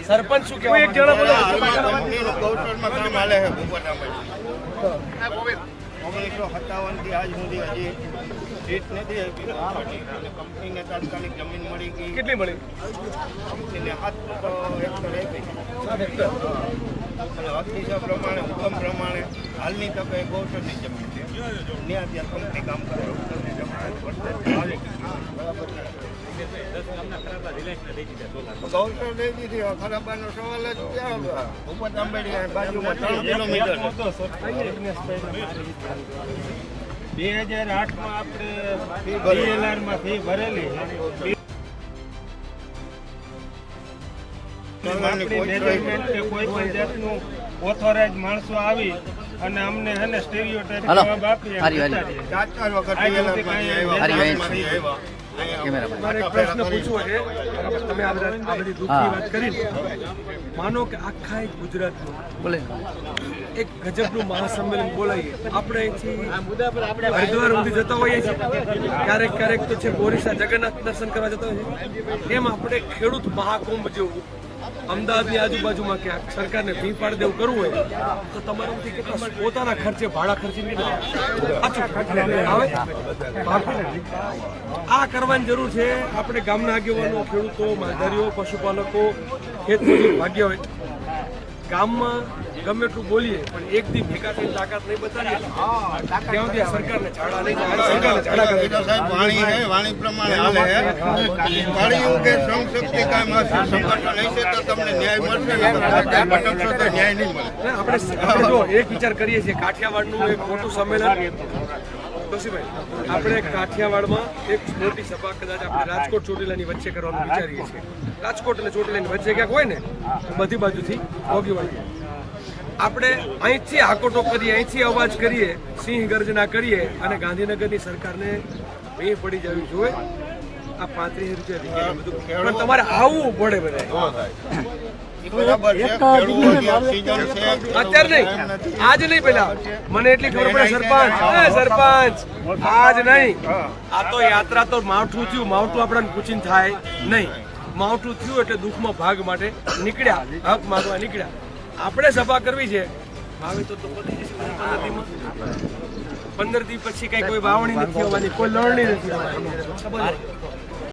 સરપંચ શું કહેવાય? એક જણા બોલો. ગૌશાળામાં કામ હાલે છે ભૂપતભાઈ. 1957 થી આજ સુધી હજી સીટ નથી આવી. કંપનીને તાત્કાલિક જમીન મળી ગઈ. કેટલી મળી? કંપનીને 7 હેક્ટર આપી. અતિશય પ્રમાણે હુકમ પ્રમાણે હાલની તકે ગૌશાળાની જમીન છે. ત્યાં કંપની કામ કરે ગૌશાળા લઈ દીધી. ખરાબાનો સવાલ જ ક્યાં? ભૂપત આંબેડકર બાજુમાં 3 કિલોમીટર. 2008માં આપણે DLR માં ફી ભરેલી. કોઈ પણ જાતનું ઓથોરાઇઝ માણસો આવી અને અમને હે ને સ્ટેરિયોટાઇપ જવાબ આપી. મારે એક પ્રશ્ન પૂછવો છે. તમે આ બધી દુઃખની વાત કરી. માનો કે આખા ગુજરાતનું બોલે એક ગજબનું મહાસંમેલન બોલાવીએ. આપણે અહીંથી હરિદ્વાર સુધી જતા હોઈએ છીએ, ક્યારેક તો છે ઓરિસ્સા જગન્નાથ દર્શન કરવા જતા હોઈએ છીએ. એમ આપણે ખેડૂત મહાકુંભ જેવું અમદાવાદની આજુબાજુમાં ક્યાંક સરકારને ફી પાડી દેવું કરવું હોય તો તમારાથી કેટલા પોતાના ખર્ચે ભાડા ખર્ચી આ કરવાની જરૂર છે. આપણે ગામના આગેવાનો, ખેડૂતો, માલધારીઓ, પશુપાલકો, ખેતમજૂર ભાગ્ય હોય. ગામમાં ગમે એટલું બોલીએ પણ એક દી ભેગા થઈને તાકાત નહીં બતાવીએ ત્યાં સુધી સરકારને ઝાડા નહીં જાય. સરકારને ઝાડા કરે વાણી હે, વાણી પ્રમાણે હાલે હે. વાણી ઉગે શ્રમ શક્તિ કાયમ હશે. સંગઠન હશે તો તમને ન્યાય મળશે ને ભટકશો તો ન્યાય નહીં મળે. આપણે જો એક વિચાર કરીએ છીએ, કાઠિયાવાડનું એક મોટું સંમેલન. આપણે કાઠિયાવાડમાં એક મોટી સભા કદાચ આપણે રાજકોટ ચોટીલાની વચ્ચે કરવાનું વિચારીએ છીએ. રાજકોટ અને ચોટીલાની વચ્ચે ક્યાંક હોય ને બધી બાજુથી ભોગી વળીએ. આપણે અહીંથી હાકોટો કરીએ, અહીંથી અવાજ કરીએ, સિંહ ગર્જના કરીએ અને ગાંધીનગરની સરકારને ભેં પડી જવી જોઈએ. આ 35 રૂપિયા પણ તમારે આવવું પડે બધા. અત્યારે નહીં, આજ નહીં. પેલા મને એટલી ખબર પડે સરપંચ આજ નહીં. આ તો યાત્રા તો માવઠું થયું. માવઠું આપણને પૂછીને થાય નહીં. માવઠું થયું એટલે દુઃખમાં ભાગ માટે નીકળ્યા, હક માંગવા નીકળ્યા. આપણે સભા કરવી છે. હવે તો 15 દી પછી કઈ કોઈ વાવણી નથી આવવાની, કોઈ લણણી નથી આવવાની.